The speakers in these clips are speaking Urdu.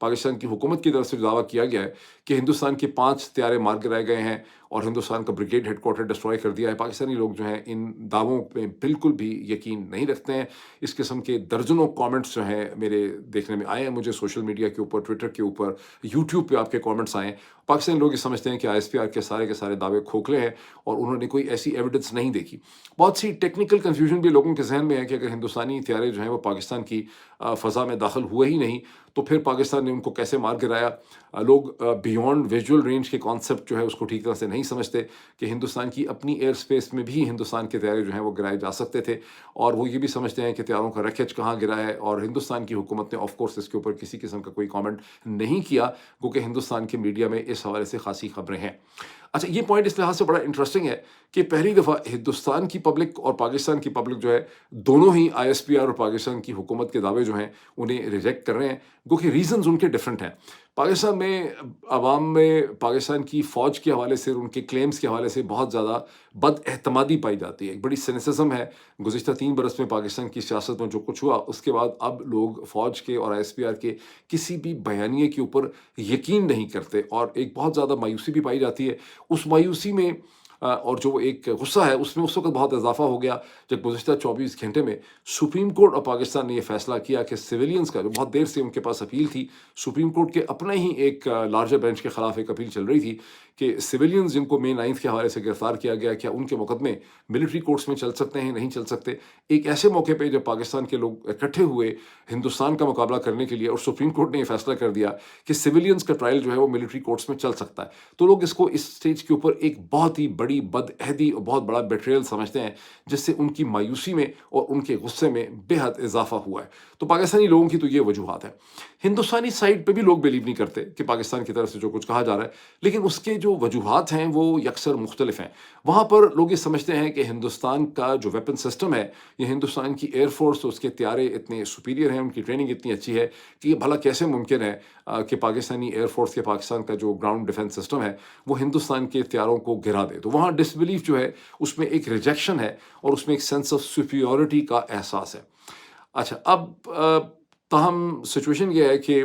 پاکستان کی حکومت کی طرف سے جو دعویٰ کیا گیا ہے کہ ہندوستان کے 5 طیارے مار گرائے گئے ہیں اور ہندوستان کا بریگیڈ ہیڈ کوارٹر ڈسٹروائے کر دیا ہے، پاکستانی لوگ جو ہیں ان دعووں پہ بالکل بھی یقین نہیں رکھتے ہیں۔ اس قسم کے درجنوں کامنٹس جو ہیں میرے دیکھنے میں آئے ہیں، مجھے سوشل میڈیا کے اوپر، ٹویٹر کے اوپر، یوٹیوب پہ آپ کے کامنٹس آئے ہیں۔ پاکستانی لوگ یہ سمجھتے ہیں کہ ISPR کے سارے دعوے کھوکھلے ہیں اور انہوں نے کوئی ایسی ایویڈنس نہیں دیکھی۔ بہت سی ٹیکنیکل کنفیوژن بھی لوگوں کے ذہن میں ہے کہ اگر ہندوستانی طیارے جو ہیں وہ پاکستان کی فضا میں داخل ہوئے ہی نہیں تو پھر پاکستان نے ان کو کیسے مار گرایا۔ لوگ بیونڈ ویژول رینج کے کانسیپٹ جو ہے اس کو ٹھیک طرح سے نہیں سمجھتے کہ ہندوستان کی اپنی ایئر اسپیس میں بھی ہندوستان کے طیارے جو ہیں وہ گرائے جا سکتے تھے، اور وہ یہ بھی سمجھتے ہیں کہ طیاروں کا ریکیج کہاں گرا ہے، اور ہندوستان کی حکومت نے آف کورس اس کے اوپر کسی قسم کا کوئی کامنٹ نہیں کیا، کیونکہ ہندوستان کے میڈیا میں اس حوالے سے خاصی خبریں ہیں۔ اچھا، یہ پوائنٹ اس لحاظ سے بڑا انٹرسٹنگ ہے کہ پہلی دفعہ ہندوستان کی پبلک اور پاکستان کی پبلک جو ہے دونوں ہی ISPR اور پاکستان کی حکومت کے دعوے جو ہیں انہیں ریجیکٹ کر رہے ہیں، کیونکہ ریزنز ان کے ڈفرینٹ ہیں۔ پاکستان میں عوام میں پاکستان کی فوج کے حوالے سے، ان کے کلیمز کے حوالے سے بہت زیادہ بد اعتمادی پائی جاتی ہے، ایک بڑی سینسزم ہے۔ گزشتہ 3 برس میں پاکستان کی سیاست میں جو کچھ ہوا اس کے بعد اب لوگ فوج کے اور ISPR کے کسی بھی بیانیے کے اوپر یقین نہیں کرتے، اور ایک بہت زیادہ مایوسی بھی پائی جاتی ہے۔ اس مایوسی میں اور جو ایک غصہ ہے اس میں اس وقت بہت اضافہ ہو گیا جب گزشتہ 24 گھنٹے میں سپریم کورٹ اور پاکستان نے یہ فیصلہ کیا کہ سویلینز کا، جو بہت دیر سے ان کے پاس اپیل تھی، سپریم کورٹ کے اپنے ہی ایک لارجر بینچ کے خلاف ایک اپیل چل رہی تھی کہ سویلینز جن کو مئی 9 کے حوالے سے گرفتار کیا گیا، کیا ان کے مقدمے ملٹری کورٹس میں چل سکتے ہیں، نہیں چل سکتے۔ ایک ایسے موقع پہ جب پاکستان کے لوگ اکٹھے ہوئے ہندوستان کا مقابلہ کرنے کے لیے، اور سپریم کورٹ نے یہ فیصلہ کر دیا کہ سویلینز کا ٹرائل جو ہے وہ ملٹری کورٹس میں چل سکتا ہے، تو لوگ اس کو اس سٹیج کے اوپر ایک بہت ہی بڑی بدعہدی اور بہت بڑا بیٹریل سمجھتے ہیں، جس سے ان کی مایوسی میں اور ان کے غصے میں بے حد اضافہ ہوا ہے۔ تو پاکستانی لوگوں کی تو یہ وجوہات ہیں۔ ہندوستانی سائڈ پہ بھی لوگ بلیو نہیں کرتے کہ پاکستان کی طرف سے جو کچھ کہا جا رہا ہے، لیکن اس کے جو وجوہات ہیں وہ یکسر مختلف ہیں۔ وہاں پر لوگ یہ سمجھتے ہیں کہ ہندوستان کا جو ویپن سسٹم ہے، یہ ہندوستان کی ایئر فورس، اس کے طیارے اتنے سپیریئر ہیں، ان کی ٹریننگ اتنی اچھی ہے کہ یہ بھلا کیسے ممکن ہے کہ پاکستانی ایئر فورس یا پاکستان کا جو گراؤنڈ ڈیفنس سسٹم ہے وہ ہندوستان کے طیاروں کو گرا دے۔ تو وہاں ڈس بلیف جو ہے اس میں ایک ریجیکشن ہے اور اس میں ایک سینس آف سپیریورٹی کا احساس ہے۔ اچھا، اب تاہم سچویشن یہ ہے کہ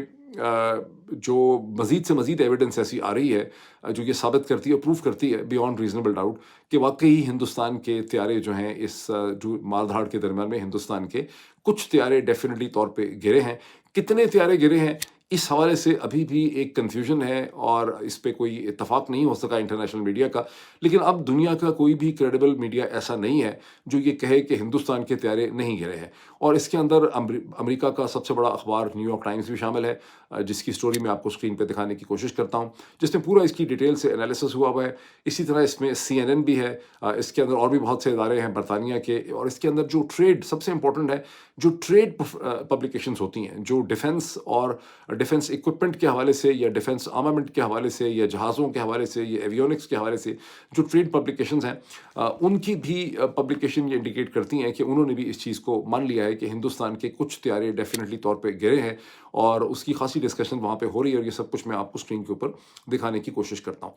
جو مزید سے مزید ایویڈنس ایسی آ رہی ہے جو یہ ثابت کرتی ہے، پروف کرتی ہے بیانڈ ریزنیبل ڈاؤٹ کہ واقعی ہندوستان کے طیارے جو ہیں اس جو مار دھاڑ کے درمیان میں ہندوستان کے کچھ طیارے ڈیفینیٹلی طور پہ گرے ہیں۔ کتنے طیارے گرے ہیں اس حوالے سے ابھی بھی ایک کنفیوژن ہے اور اس پہ کوئی اتفاق نہیں ہو سکا انٹرنیشنل میڈیا کا، لیکن اب دنیا کا کوئی بھی کریڈیبل میڈیا ایسا نہیں ہے جو یہ کہے کہ ہندوستان کے طیارے نہیں گرے ہیں، اور اس کے اندر امریکہ کا سب سے بڑا اخبار نیو یارک ٹائمز بھی شامل ہے، جس کی سٹوری میں آپ کو اسکرین پہ دکھانے کی کوشش کرتا ہوں، جس میں پورا اس کی ڈیٹیل سے انالیسس ہوا ہوا ہے۔ اسی طرح اس میں CNN بھی ہے، اس کے اندر اور بھی بہت سے ادارے ہیں برطانیہ کے، اور اس کے اندر جو ٹریڈ سب سے امپورٹنٹ ہے، جو ٹریڈ پبلیکیشنز ہوتی ہیں جو ڈیفنس اور ڈیفنس ایکوپمنٹ کے حوالے سے یا ڈیفنس آرمامنٹ کے حوالے سے یا جہازوں کے حوالے سے یا ایویونکس کے حوالے سے جو ٹریڈ پبلیکیشنز ہیں، ان کی بھی پبلیکیشن یہ انڈیکیٹ کرتی ہیں کہ انہوں نے بھی اس چیز کو مان لیا ہے کہ ہندوستان کے کچھ طیارے ڈیفینیٹلی طور پہ گرے ہیں، اور اس کی خاصی ڈسکشن وہاں پہ ہو رہی ہے، اور یہ سب کچھ میں آپ کو اسکرین کے اوپر دکھانے کی کوشش کرتا ہوں۔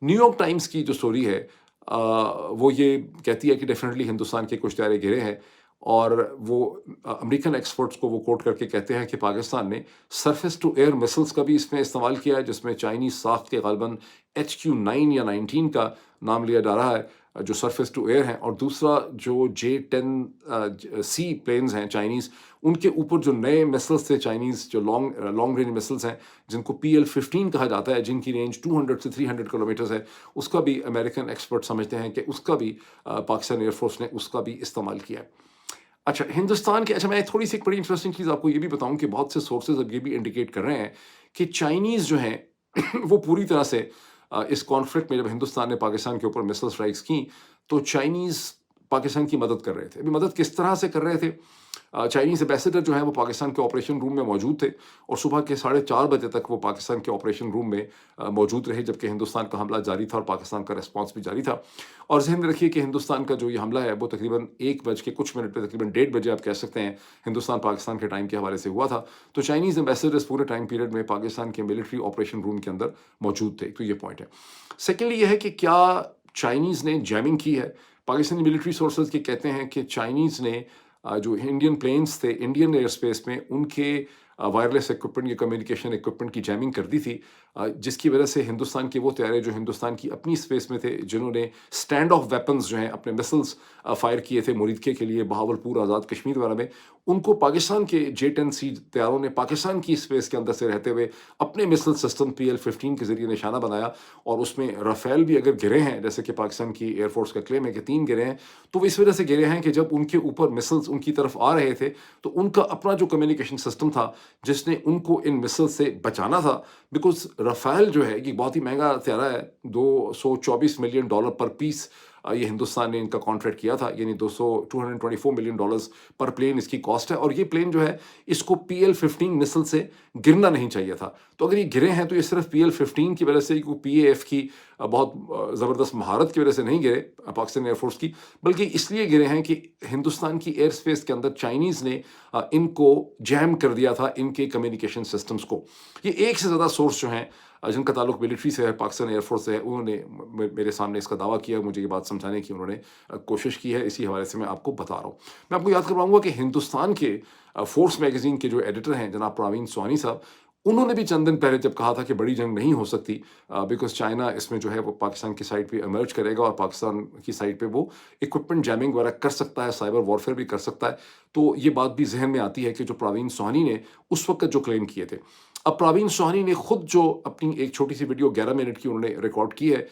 نیو یارک ٹائمز کی جو سٹوری ہے وہ یہ کہتی ہے کہ ڈیفینیٹلی ہندوستان کے کچھ طیارے گرے ہیں، اور وہ امریکن ایکسپرٹس کو وہ کوٹ کر کے کہتے ہیں کہ پاکستان نے سرفیس ٹو ایئر مسلس کا بھی اس میں استعمال کیا ہے، جس میں چائنیز ساخت کے غالباً HQ-9 یا 19 کا نام لیا جا رہا ہے جو سرفیس ٹو ایئر ہیں، اور دوسرا جو J-10C پلینز ہیں چائنیز، ان کے اوپر جو نئے مسلس تھے چائنیز، جو لانگ رینج مسلس ہیں جن کو PL-15 کہا جاتا ہے، جن کی رینج 200 سے 300 کلومیٹرز ہے، اس کا بھی امریکن ایکسپرٹ سمجھتے ہیں کہ اس کا بھی پاکستان ایئر فورس نے اس کا بھی استعمال کیا ہے۔ اچھا، ہندوستان کے، میں تھوڑی سی ایک بڑی انٹرسٹنگ چیز آپ کو یہ بھی بتاؤں کہ بہت سے سورسز اب یہ بھی انڈیکیٹ کر رہے ہیں کہ چائنیز جو ہیں وہ پوری طرح سے اس کانفلکٹ میں، جب ہندوستان نے پاکستان کے اوپر مسل اسٹرائکس کی تو چائنیز پاکستان کی مدد کر رہے تھے۔ ابھی مدد کس طرح سے کر رہے تھے؟ چائنیز ایمبیسیڈر جو ہیں وہ پاکستان کے آپریشن روم میں موجود تھے، اور صبح کے 4:30 بجے تک وہ پاکستان کے آپریشن روم میں موجود رہے، جبکہ ہندوستان کا حملہ جاری تھا اور پاکستان کا ریسپانس بھی جاری تھا۔ اور ذہن میں رکھیے کہ ہندوستان کا جو یہ حملہ ہے وہ تقریباً 1:00 پہ، تقریباً 1:30 بجے آپ کہہ سکتے ہیں ہندوستان پاکستان کے ٹائم کے حوالے سے ہوا تھا۔ تو چائنیز ایمبیسیڈر اس پورے ٹائم پیریڈ میں پاکستان کے ملٹری آپریشن روم کے اندر موجود تھے، تو یہ پوائنٹ ہے۔ سیکنڈلی یہ ہے کہ کیا چائنیز نے جیمنگ کی ہے؟ پاکستانی ملٹری سورسز کے کہتے ہیں کہ چائنیز نے جو انڈین پلینز تھے انڈین ایئر اسپیس میں، ان کے وائرلیس اکوپمنٹ یا کمیونیکیشن اکوپمنٹ کی جیمنگ کر دی تھی، جس کی وجہ سے ہندوستان کے وہ طیارے جو ہندوستان کی اپنی اسپیس میں تھے، جنہوں نے اسٹینڈ آف ویپنز جو ہیں اپنے مسلس فائر کیے تھے مریدکے کے لیے بہاولپور، آزاد کشمیر وغیرہ میں، ان کو پاکستان کے J-10C طیاروں نے پاکستان کی اسپیس کے اندر سے رہتے ہوئے اپنے مسل سسٹم PL-15 کے ذریعے نشانہ بنایا، اور اس میں رافیل بھی اگر گرے ہیں، جیسے کہ پاکستان کی ایئر فورس کا کلیم ہے کہ 3 گرے ہیں، تو وہ اس وجہ سے گرے ہیں کہ جب ان کے اوپر مسلس ان کی طرف آ رہے تھے تو ان کا اپنا جو کمیونیکیشن سسٹم تھا جس نے ان کو ان مسل سے بچانا تھا، بیکاز رافیل جو ہے یہ بہت ہی مہنگا طیارہ ہے، $224 ملین پر پیس یہ ہندوستان نے ان کا کانٹریکٹ کیا تھا، یعنی $224 ملین پر پلین اس کی کاسٹ ہے، اور یہ پلین جو ہے اس کو PL-15 مسل سے گرنا نہیں چاہیے تھا، تو اگر یہ گرے ہیں تو یہ صرف PL-15 کی وجہ سے، PAF کی بہت زبردست مہارت کی وجہ سے نہیں گرے پاکستان ایئر فورس کی، بلکہ اس لیے گرے ہیں کہ ہندوستان کی ایئر اسپیس کے اندر چائنیز نے ان کو جیم کر دیا تھا، ان کے کمیونیکیشن سسٹمز کو۔ یہ ایک سے زیادہ سورس جو ہیں جن کا تعلق ملٹری سے ہے، پاکستان ایئر فورس سے ہے، انہوں نے میرے سامنے اس کا دعویٰ کیا، مجھے یہ بات سمجھانے کی انہوں نے کوشش کی ہے، اسی حوالے سے میں آپ کو بتا رہا ہوں۔ میں آپ کو یاد کرواؤں گا کہ ہندوستان کے فورس میگزین کے جو ایڈیٹر ہیں جناب پراوین سوانی صاحب، انہوں نے بھی چند دن پہلے جب کہا تھا کہ بڑی جنگ نہیں ہو سکتی بیکاز چائنا اس میں جو ہے وہ پاکستان کی سائڈ پہ ایمرج کرے گا، اور پاکستان کی سائڈ پہ وہ اکوپمنٹ جیمنگ وغیرہ کر سکتا ہے، سائبر وارفیئر بھی کر سکتا ہے، تو یہ بات بھی ذہن میں آتی ہے کہ جو پراوین سوانی نے اس وقت جو کلیم کیے تھے۔ اب پراوین سوانی نے خود جو اپنی ایک چھوٹی سی ویڈیو 11 منٹ کی انہوں نے ریکارڈ کی ہے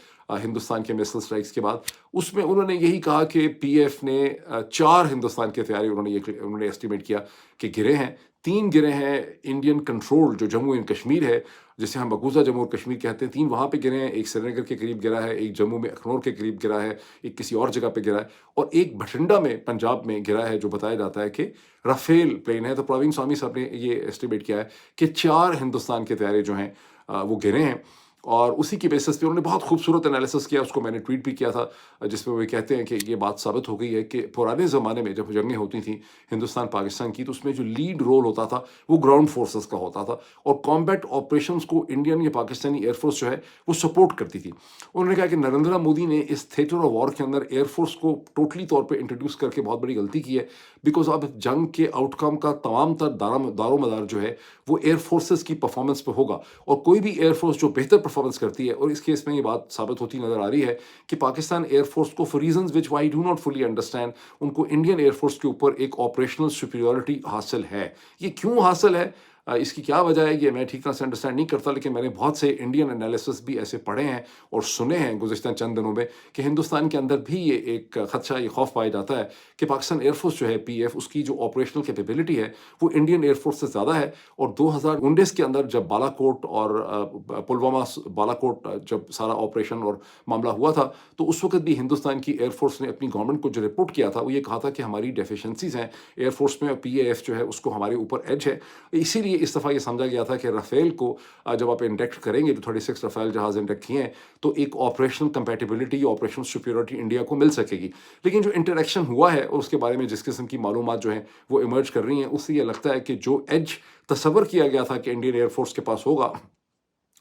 ہندوستان کے میسل اسٹرائکس کے بعد، اس میں انہوں نے یہی کہا کہ PF نے 4 ہندوستان کے طیارے انہوں نے ایسٹیمیٹ کیا کہ گرے ہیں، 3 گرے ہیں انڈین کنٹرول جو جموں اینڈ کشمیر ہے، جسے ہم مقبوضہ جموں اور کشمیر کہتے ہیں، 3 وہاں پہ گرے ہیں، ایک سری نگر کے قریب گرا ہے، ایک جموں میں اخنور کے قریب گرا ہے، ایک کسی اور جگہ پہ گرا ہے، اور ایک بھٹنڈا میں پنجاب میں گرا ہے جو بتایا جاتا ہے کہ رافیل پلین ہے۔ تو پراوین سوامی صاحب نے یہ ایسٹیمیٹ کیا ہے کہ 4 ہندوستان کے طیارے جو ہیں وہ گرے ہیں، اور اسی کی بیسس پہ انہوں نے بہت خوبصورت انالیسس کیا، اس کو میں نے ٹویٹ بھی کیا تھا، جس میں وہ کہتے ہیں کہ یہ بات ثابت ہو گئی ہے کہ پرانے زمانے میں جب جنگیں ہوتی تھیں ہندوستان پاکستان کی، تو اس میں جو لیڈ رول ہوتا تھا وہ گراؤنڈ فورسز کا ہوتا تھا، اور کامبیٹ آپریشنز کو انڈین یا پاکستانی ایئر فورس جو ہے وہ سپورٹ کرتی تھی۔ انہوں نے کہا کہ نریندر مودی نے اس تھیٹر آف وار کے اندر ایئر فورس کو ٹوٹلی طور پہ انٹروڈیوس کر کے بہت بڑی غلطی کی ہے، بیکاز اب جنگ کے آؤٹ کم کا تمام تر دار و مدار جو ہے وہ ایئر فورسز کی پرفارمنس پہ ہوگا، اور کوئی بھی ایئر فورس جو بہتر پرفارمنس کرتی ہے، اور اس کیس میں یہ بات ثابت ہوتی نظر آ رہی ہے کہ پاکستان ایئر فورس کو for reasons which I do not fully understand, ان کو انڈین ایئر فورس کے اوپر ایک آپریشنل سپیریورٹی حاصل ہے۔ یہ کیوں حاصل ہے، اس کی کیا وجہ ہے، یہ میں ٹھیک طرح سے انڈرسٹینڈ نہیں کرتا، لیکن میں نے بہت سے انڈین انالیسس بھی ایسے پڑھے ہیں اور سنے ہیں گزشتہ چند دنوں میں کہ ہندوستان کے اندر بھی یہ ایک خدشہ، یہ خوف پایا جاتا ہے کہ پاکستان ایئر فورس جو ہے PF، اس کی جو آپریشنل کیپیبلٹی ہے وہ انڈین ایئر فورس سے زیادہ ہے، اور 2019 کے اندر جب بالا کوٹ اور پلوامہ بالا کوٹ جب سارا آپریشن اور معاملہ ہوا تھا، تو اس وقت بھی ہندوستان کی ایئر فورس نے اپنی گورنمنٹ کو جو رپورٹ کیا تھا وہ یہ کہا تھا کہ ہماری ڈیفیشنسیز ہیں ایئر فورس میں، اور PAF جو ہے اس کو ہمارے اوپر ایج ہے، اسی لیے اس دفعہ یہ سمجھا گیا تھا کہ رافیل کو جب آپ انڈیکٹ کریں گے، جو 36 رافیل جہاز انڈیکٹ کیے ہیں، تو ایک operational compatibility, operational superiority India کو مل سکے گی۔ لیکن جو انٹریکشن ہوا ہے اور اس کے بارے میں جس قسم کی معلومات جو ہیں وہ ایمرج کر رہی ہیں، اس سے یہ لگتا ہے کہ جو ایج تصور کیا گیا تھا کہ انڈین ایئر فورس کے پاس ہوگا،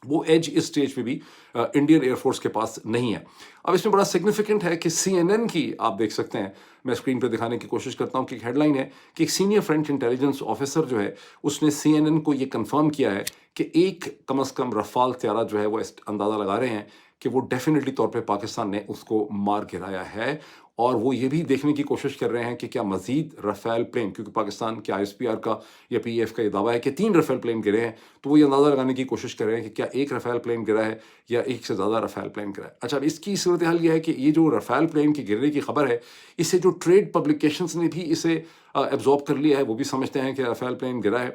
وہ ایج اس سٹیج پہ بھی انڈین ایئر فورس کے پاس نہیں ہے۔ اب اس میں بڑا سگنیفیکنٹ ہے کہ CNN کی آپ دیکھ سکتے ہیں، میں اسکرین پہ دکھانے کی کوشش کرتا ہوں کہ ایک ہیڈ لائن ہے کہ ایک سینئر فرینچ انٹیلیجنس آفیسر جو ہے اس نے CNN کو یہ کنفرم کیا ہے کہ ایک کم از کم رفال طیارہ جو ہے وہ اندازہ لگا رہے ہیں کہ وہ ڈیفینیٹلی طور پہ پاکستان نے اس کو مار گرایا ہے، اور وہ یہ بھی دیکھنے کی کوشش کر رہے ہیں کہ کیا مزید رافیل پلین، کیونکہ پاکستان کے ISPR کا یا PAF کا یہ دعویٰ ہے کہ 3 رافیل پلین گرے ہیں، تو وہ یہ اندازہ لگانے کی کوشش کر رہے ہیں کہ کیا ایک رافیل پلین گرا ہے یا ایک سے زیادہ رافیل پلین گرا ہے۔ اچھا، اب اس کی صورتحال یہ ہے کہ یہ جو رافیل پلین کے گرنے کی خبر ہے، اسے جو ٹریڈ پبلیکیشنز نے بھی اسے ایبزارب کر لیا ہے، وہ بھی سمجھتے ہیں کہ رافیل پلین گرا ہے۔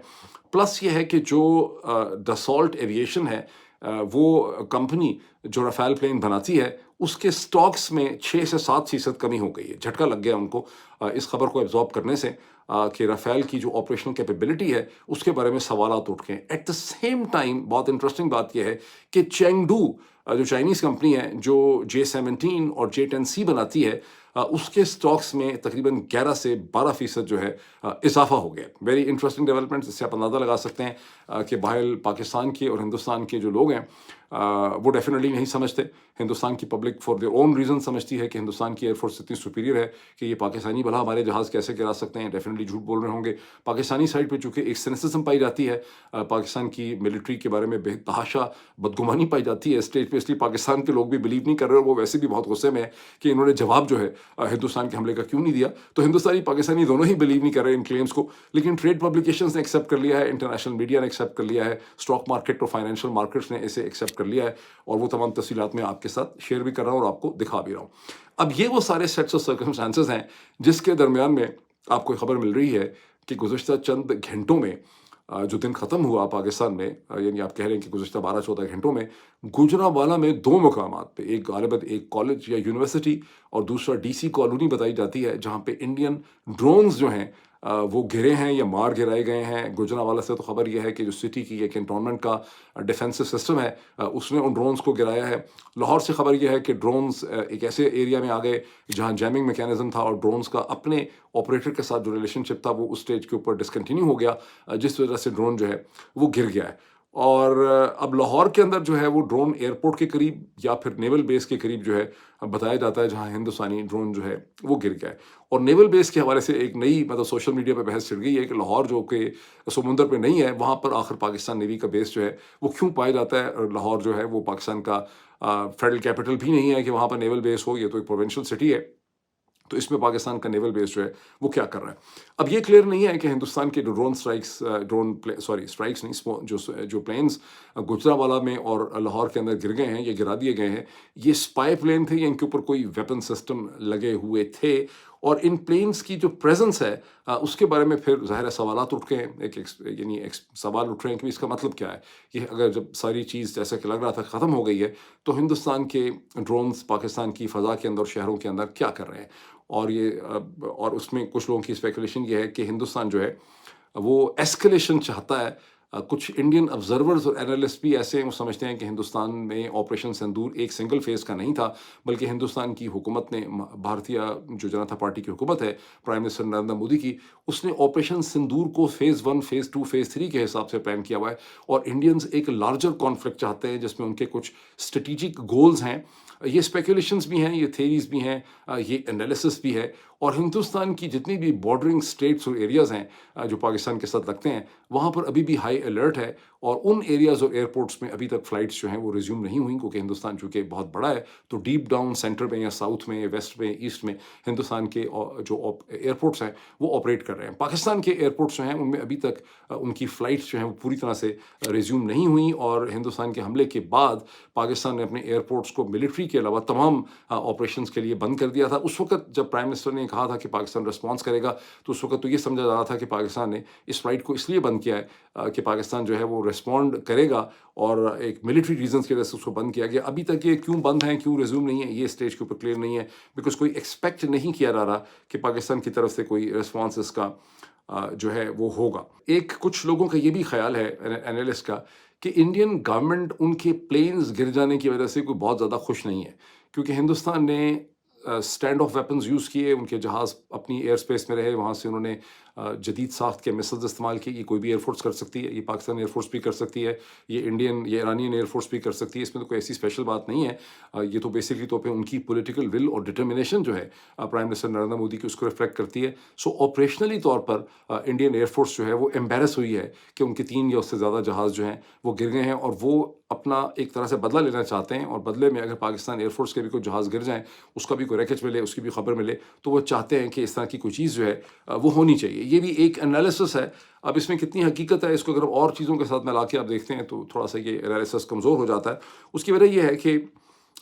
پلس یہ ہے کہ جو دسالٹ ایویشن ہے، وہ کمپنی جو رافیل پلین بناتی ہے، اس کے سٹاکس میں 6 سے 7% کمی ہو گئی ہے۔ جھٹکا لگ گیا ان کو اس خبر کو ایبزارب کرنے سے کہ رافیل کی جو آپریشنل کیپیبلٹی ہے اس کے بارے میں سوالات اٹھ گئے۔ ایٹ دا سیم ٹائم بہت انٹرسٹنگ بات یہ ہے کہ چینگڈو جو چائنیز کمپنی ہے جو J-17 اور J-10C بناتی ہے، اس کے سٹاکس میں تقریباً 11 سے 12% جو ہے اضافہ ہو گیا۔ ویری انٹرسٹنگ ڈیولپمنٹ، اس سے آپ اندازہ لگا سکتے ہیں کہ باہر پاکستان کے اور ہندوستان کے جو لوگ ہیں وہ ڈیفینیٹلی نہیں سمجھتے. ہندوستان کی public for their own reason سمجھتی ہے کہ ہندوستان کی ایئر فورس اتنی سپیریئر ہے کہ یہ پاکستانی بھلا ہمارے جہاز کیسے گرا سکتے ہیں. ڈیفینیٹلی جھوٹ بول رہے ہوں گے. پاکستانی سائڈ پہ چونکہ ایک سینسزم پائی جاتی ہے, پاکستان کی ملٹری کے بارے میں بے تحاشا بدگمانی پائی جاتی ہے اسٹیج پہ, اس لیے پاکستان کے لوگ بھی بلیو نہیں کر رہے, اور وہ ویسے بھی بہت غصے میں ہے کہ انہوں نے جواب جو ہے ہندوستان کے حملے کا کیوں نہیں دیا. تو ہندوستانی پاکستانی دونوں ہی بلیو نہیں کر رہے ان کلیمز کو, لیکن ٹریڈ پبلیکیشنز نے ایکسیپٹ کر لیا ہے, انٹرنیشنل میڈیا نے ایکسیپٹ کر لیا ہے, اسٹاک مارکیٹ اور فائنینشیل مارکیٹس نے اسے ایکسیپٹ کر لیا ہے, اور وہ تمام تفصیلات میں آپ کے ساتھ شیئر بھی کر رہا ہوں اور آپ کو دکھا بھی رہا ہوں. اب یہ وہ سارے سیٹس آف سرکمسٹانسز ہیں جس کے درمیان میں آپ کو خبر مل رہی ہے کہ گزشتہ چند گھنٹوں میں جو دن ختم ہوا پاکستان میں, یعنی آپ کہہ رہے ہیں کہ گزشتہ 12-14 گھنٹوں میں گوجرانوالہ میں 2 مقامات پہ, ایک غالباً ایک کالج یا یونیورسٹی اور دوسرا ڈی سی کالونی بتائی جاتی ہے, جہاں پہ انڈین ڈرونز جو ہیں وہ گرے ہیں یا مار گرائے گئے ہیں. گوجرانوالہ سے تو خبر یہ ہے کہ جو سٹی کی ایک انٹونمنٹ کا ڈیفینسو سسٹم ہے اس نے ان ڈرونز کو گرایا ہے. لاہور سے خبر یہ ہے کہ ڈرونز ایک ایسے ایریا میں آ گئے جہاں جیمنگ میکینزم تھا, اور ڈرونز کا اپنے آپریٹر کے ساتھ جو ریلیشن شپ تھا وہ اس اسٹیج کے اوپر ڈسکنٹینیو ہو گیا, جس وجہ سے ڈرون جو ہے وہ گر گیا ہے. اور اب لاہور کے اندر جو ہے وہ ڈرون ایئرپورٹ کے قریب یا پھر نیول بیس کے قریب جو ہے بتایا جاتا ہے جہاں ہندوستانی ڈرون جو ہے وہ گر گیا ہے. اور نیول بیس کے حوالے سے ایک نئی سوشل میڈیا پہ بحث چڑھ گئی ہے کہ لاہور جو کہ سمندر پہ نہیں ہے, وہاں پر آخر پاکستان نیوی کا بیس جو ہے وہ کیوں پایا جاتا ہے. لاہور جو ہے وہ پاکستان کا فیڈرل کیپٹل بھی نہیں ہے کہ وہاں پر نیول بیس ہو, یہ تو ایک پروونشل سٹی ہے. تو اس میں پاکستان کا نیول بیس جو ہے وہ کیا کر رہا ہے. اب یہ کلیئر نہیں ہے کہ ہندوستان کے جو ڈرون اسٹرائکس نہیں, جو پلینز گجرانوالہ میں اور لاہور کے اندر گر گئے ہیں یا گرا دیے گئے ہیں, یہ اسپائی پلین تھے یا ان کے اوپر کوئی ویپن سسٹم لگے ہوئے تھے. اور ان پلینز کی جو پریزنس ہے اس کے بارے میں پھر ظاہر سوالات اٹھ گئے ہیں, یعنی ایک سوال اٹھ رہے ہیں کہ اس کا مطلب کیا ہے. یہ اگر جب ساری چیز جیسا کہ لگ رہا تھا ختم ہو گئی ہے, تو ہندوستان کے ڈرونز پاکستان کی فضا کے اندر, شہروں کے اندر کیا کر رہے ہیں. اور اس میں کچھ لوگوں کی اسپیکولیشن یہ ہے کہ ہندوستان جو ہے وہ ایسکلیشن چاہتا ہے. کچھ انڈین آبزرورز اور اینالسٹ بھی ایسے ہیں, وہ سمجھتے ہیں کہ ہندوستان میں آپریشن سندور ایک سنگل فیز کا نہیں تھا, بلکہ ہندوستان کی حکومت نے, بھارتیہ جو جنتا پارٹی کی حکومت ہے پرائم منسٹر نریندر مودی کی, اس نے آپریشن سندور کو فیز 1, فیز 2, فیز 3 کے حساب سے پلان کیا ہوا ہے. اور انڈینز ایک لارجر کانفلکٹ چاہتے ہیں جس میں ان کے کچھ اسٹریٹجک گولز ہیں. یہ اسپیکولیشنز بھی ہیں, یہ تھیریز بھی ہیں, یہ انالیسس بھی ہے. اور ہندوستان کی جتنی بھی بارڈرنگ اسٹیٹس اور ایریاز ہیں جو پاکستان کے ساتھ لگتے ہیں, وہاں پر ابھی بھی ہائی الرٹ ہے. اور ان ایریاز اور ایئرپورٹس میں ابھی تک فلائٹس جو ہیں وہ ریزیوم نہیں ہوئیں, کیونکہ ہندوستان چونکہ بہت بڑا ہے, تو ڈیپ ڈاؤن سینٹر میں یا ساؤتھ میں, ویسٹ میں, ایسٹ میں ہندوستان کے جو ایئرپورٹس ہیں وہ آپریٹ کر رہے ہیں. پاکستان کے ایئرپورٹس جو ہیں ان میں ابھی تک ان کی فلائٹس جو ہیں وہ پوری طرح سے ریزیوم نہیں ہوئیں. اور ہندوستان کے حملے کے بعد پاکستان نے اپنے ایئرپورٹس کو ملٹری کے علاوہ تمام آپریشنز کے لیے بند کر دیا تھا. اس وقت جب پرائم منسٹر نے کہا تھا کہ پاکستان رسپانس کرے گا, تو اس وقت تو یہ سمجھا جا رہا تھا کہ پاکستان نے اس فلائٹ کو اس لیے بند کیا ہے کہ پاکستان جو ہے وہ ریسپونڈ کرے گا, اور ایک ملٹری ریزنز کی وجہ سے اس کو بند کیا گیا. ابھی تک یہ کیوں بند ہیں, کیوں ریزیوم نہیں ہے, یہ اسٹیج کے اوپر کلیئر نہیں ہے, بیکاز کوئی ایکسپیکٹ نہیں کیا جا رہا کہ پاکستان کی طرف سے کوئی ریسپانس اس کا جو ہے وہ ہوگا. ایک کچھ لوگوں کا یہ بھی خیال ہے, اینالسٹ کا, کہ انڈین گورنمنٹ ان کے پلینز گر جانے کی وجہ سے کوئی بہت زیادہ خوش نہیں ہے, کیونکہ ہندوستان نے اسٹینڈ آف ویپنز یوز کیے, ان کے جہاز اپنی ایئر اسپیس میں رہے, وہاں سے انہوں نے جدید ساخت کے میسلز استعمال کیے. یہ کوئی بھی ایئر فورس کر سکتی ہے, یہ پاکستان ایئر فورس بھی کر سکتی ہے, یہ انڈین یا ایرانین ایئر فورس بھی کر سکتی ہے, اس میں تو کوئی ایسی اسپیشل بات نہیں ہے. یہ تو بیسکلی طور پہ ان کی پولیٹیکل ول اور ڈٹرمنیشن جو ہے پرائم منسٹر نریندر مودی کی, اس کو ریفلیکٹ کرتی ہے. سو آپریشنلی طور پر انڈین ایئر فورس جو ہے وہ ایمبیرس ہوئی ہے کہ ان کے 3 یا اس سے زیادہ جہاز جو ہیں وہ گر گئے ہیں, اور وہ اپنا ایک طرح سے بدلہ لینا چاہتے ہیں. اور بدلے میں اگر پاکستان ایئر فورس کے بھی کوئی جہاز گر جائیں, اس کا بھی کوئی ریکیج ملے, اس کی بھی خبر ملے, تو وہ چاہتے ہیں کہ اس طرح کی کوئی چیز جو ہے وہ ہونی چاہیے. یہ بھی ایک انالیسس ہے. اب اس میں کتنی حقیقت ہے, اس کو اگر اور چیزوں کے ساتھ ملا کے آپ دیکھتے ہیں تو تھوڑا سا یہ انالیسس کمزور ہو جاتا ہے. اس کی وجہ یہ ہے کہ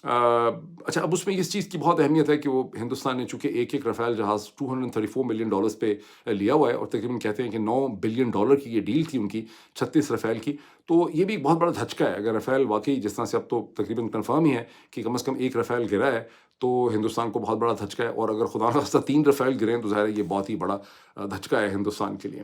اچھا, اب اس میں اس چیز کی بہت اہمیت ہے کہ وہ ہندوستان نے چونکہ ایک رفیل جہاز $234 ملین پہ لیا ہوا ہے, اور تقریباً کہتے ہیں کہ $9 بلین کی یہ ڈیل تھی ان کی 36 رفیل کی. تو یہ بھی ایک بہت بڑا دھچکا ہے. اگر رفیل واقعی جس طرح سے اب تو تقریباً کنفرم ہی ہے کہ کم از کم ایک رفیل گرا ہے, تو ہندوستان کو بہت بڑا دھچکا ہے. اور اگر خدا نخواستہ 3 رفیل گریں تو ظاہر ہے یہ بہت ہی بڑا دھچکا ہے ہندوستان کے لیے.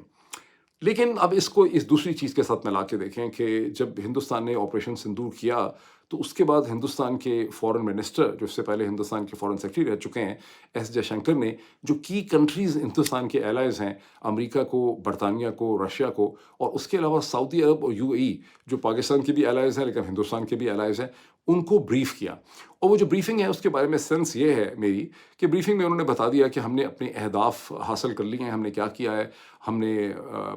لیکن اب اس کو اس دوسری چیز کے ساتھ ملا کے دیکھیں کہ جب ہندوستان نے آپریشن سندور کیا تو اس کے بعد ہندوستان کے فورن منسٹر جو اس سے پہلے ہندوستان کے فورن سیکرٹری رہ چکے ہیں ایس جے شنکر نے جو کی کنٹریز ہندوستان کے الائز ہیں امریکہ کو، برطانیہ کو، رشیا کو، اور اس کے علاوہ سعودی عرب اور یو اے ای جو پاکستان کے بھی الائز ہیں لیکن ہندوستان کے بھی الائز ہیں، ان کو بریف کیا. اور وہ جو بریفنگ ہے اس کے بارے میں سینس یہ ہے میری کہ بریفنگ میں انہوں نے بتا دیا کہ ہم نے اپنے اہداف حاصل کر لیے ہیں، ہم نے کیا کیا ہے. ہم نے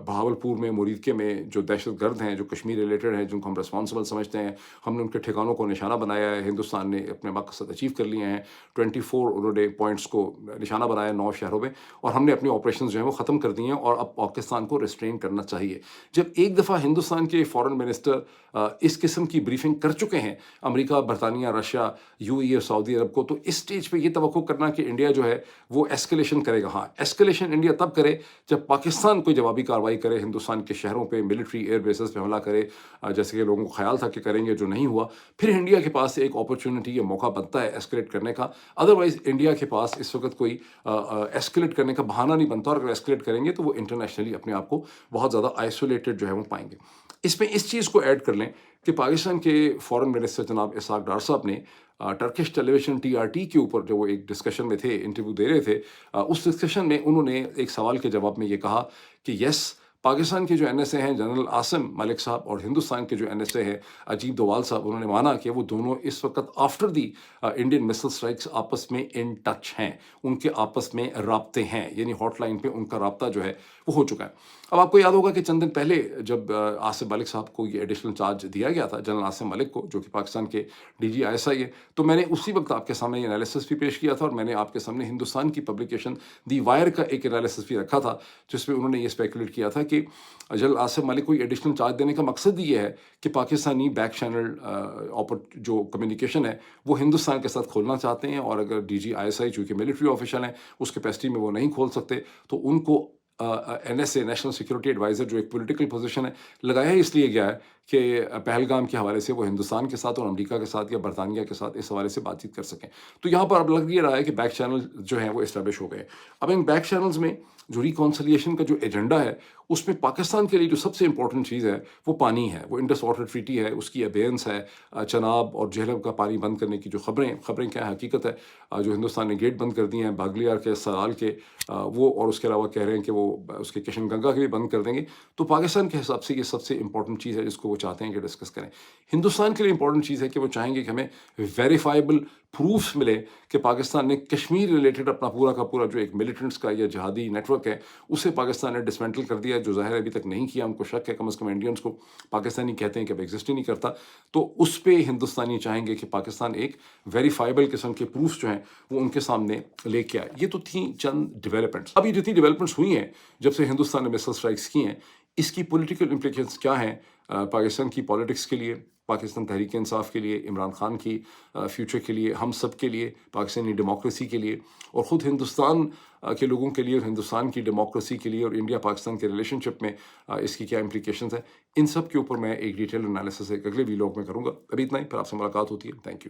بہاولپور میں، مریدکے میں جو دہشت گرد ہیں جو کشمیر ریلیٹڈ ہیں جن کو ہم ریسپانسبل سمجھتے ہیں، ہم نے ان کے ٹھکانوں کو نشانہ بنایا ہے. ہندوستان نے اپنے مقصد اچیو کر لیے ہیں. 24 انہوں نے پوائنٹس کو نشانہ بنایا 9 شہروں میں، اور ہم نے اپنے آپریشنز جو ہیں وہ ختم کر دیے ہیں اور اب پاکستان کو ریسٹرین کرنا چاہیے. جب ایک دفعہ ہندوستان کے فورن منسٹر اس قسم کی بریفنگ کر چکے ہیں امریکہ، برطانیہ، رشیا، یو اے ای اور سعودی عرب کو، تو اس سٹیج پہ یہ توقع کرنا کہ انڈیا جو ہے وہ ایسکلیشن کرے گا. ہاں، ایسکلیشن انڈیا تب کرے جب پاکستان کوئی جوابی کارروائی کرے، ہندوستان کے شہروں پہ ملٹری ایئر بیسز پہ حملہ کرے، جیسے کہ لوگوں کو خیال تھا کہ کریں گے، جو نہیں ہوا. پھر انڈیا کے پاس ایک اپرچونٹی یا موقع بنتا ہے ایسکلیٹ کرنے کا. ادروائز انڈیا کے پاس اس وقت کوئی ایسکلیٹ کرنے کا بہانہ نہیں بنتا، اور اگر ایسکلیٹ کریں گے تو وہ انٹرنیشنلی اپنے آپ کو بہت زیادہ آئسولیٹڈ جو ہے وہ پائیں گے. اس میں اس چیز کو ایڈ کر لیں کہ پاکستان کے فورن منسٹر جناب اسحاق ڈار صاحب نے ٹرکش ٹیلی ویژن TRT کے اوپر جو وہ ایک ڈسکشن میں تھے، انٹرویو دے رہے تھے، اس ڈسکشن میں انہوں نے ایک سوال کے جواب میں یہ کہا کہ یس، پاکستان کے جو NSA ہیں جنرل عاصم ملک صاحب، اور ہندوستان کے جو NSA ہے اجیت دوال صاحب، انہوں نے مانا کہ وہ دونوں اس وقت آفٹر دی انڈین مسل اسٹرائکس آپس میں ان ٹچ ہیں، ان کے آپس میں رابطے ہیں، یعنی ہاٹ لائن پہ ان کا رابطہ جو ہے وہ ہو چکا ہے. اب آپ کو یاد ہوگا کہ چند دن پہلے جب عاصم ملک صاحب کو یہ ایڈیشنل چارج دیا گیا تھا، جنرل عاصم ملک کو، جو کہ پاکستان کے DG ISI ہے، تو میں نے اسی وقت آپ کے سامنے یہ انالیسس بھی پیش کیا تھا، اور میں نے آپ کے سامنے ہندوستان کی پبلیکیشن دی وائر کا ایک انالیسس بھی رکھا تھا، جس میں انہوں نے یہ اسپیکولیٹ کیا تھا کہ جنرل عاصم ملک کو ایڈیشنل چارج دینے کا مقصد یہ ہے کہ پاکستانی بیک چینل جو کمیونیکیشن ہے وہ ہندوستان کے ساتھ کھولنا چاہتے ہیں، اور اگر DG ISI چونکہ ملٹری آفیشل ہیں اس کیپیسٹی میں وہ نہیں کھول سکتے، تو ان کو NSA نیشنل سیکورٹی ایڈوائزر جو ایک پولیٹیکل پوزیشن ہے لگایا ہی اس لیے گیا ہے کہ پہلگام کے حوالے سے وہ ہندوستان کے ساتھ اور امریکہ کے ساتھ یا برطانیہ کے ساتھ اس حوالے سے بات چیت کر سکیں. تو یہاں پر اب لگ یہ رہا ہے کہ بیک چینل جو ہیں وہ اسٹیبلش ہو گئے. اب ان بیک چینلز میں جو ریکانسلیشن کا جو ایجنڈا ہے اس میں پاکستان کے لیے جو سب سے امپورٹنٹ چیز ہے وہ پانی ہے، وہ انڈس واٹر ٹریٹی ہے، اس کی ابینس ہے. چناب اور جہلم کا پانی بند کرنے کی جو خبریں کیا ہے، حقیقت ہے، جو ہندوستان نے گیٹ بند کر دیے ہیں باگلیار کے، سرال کے، وہ، اور اس کے علاوہ کہہ رہے ہیں کہ وہ اس کے کشن گنگا کے بھی بند کر دیں گے. تو پاکستان کے حساب سے یہ سب سے امپورٹنٹ چیز ہے جس کو وہ چاہتے ہیں کہ ڈسکس کریں. ہندوستان کے لیے امپورٹنٹ چیز ہے کہ وہ چاہیں گے کہ ہمیں ویریفائبل پروفس ملے کہ پاکستان نے کشمیر ریلیٹڈ اپنا پورا کا پورا جو ایک ملیٹنٹس کا یا جہادی نیٹ ورک ہے اسے پاکستان نے ڈسمینٹل کر دیا ہے، جو ظاہر ابھی تک نہیں کیا. ان کو شک ہے، کم از کم انڈینس کو پاکستانی کہتے ہیں کہ اب ایگزسٹ ہی نہیں کرتا. تو اس پہ ہندوستانی چاہیں گے کہ پاکستان ایک ویریفائبل قسم کے پروفس جو ہیں وہ ان کے سامنے لے کے آئے. یہ تو تھیں چند ڈیولپمنٹس. اب یہ جتنی ڈیولپمنٹس ہوئی ہیں جب سے ہندوستان نے مسل اسٹرائکس کی ہیں، اس کی پولیٹیکل امپلیکیشنس کیا ہیں پاکستان کی پالیٹکس کے لیے، پاکستان تحریک انصاف کے لیے، عمران خان کی فیوچر کے لیے، ہم سب کے لیے، پاکستانی ڈیموکریسی کے لیے، اور خود ہندوستان کے لوگوں کے لیے، اور ہندوستان کی ڈیموکریسی کے لیے، اور انڈیا پاکستان کے ریلیشن شپ میں اس کی کیا امپلیکیشنز ہیں، ان سب کے اوپر میں ایک ڈیٹیل انالیسس ایک اگلے ویلاگ میں کروں گا. ابھی اتنا ہی، پھر آپ سے ملاقات ہوتی ہے. Thank you.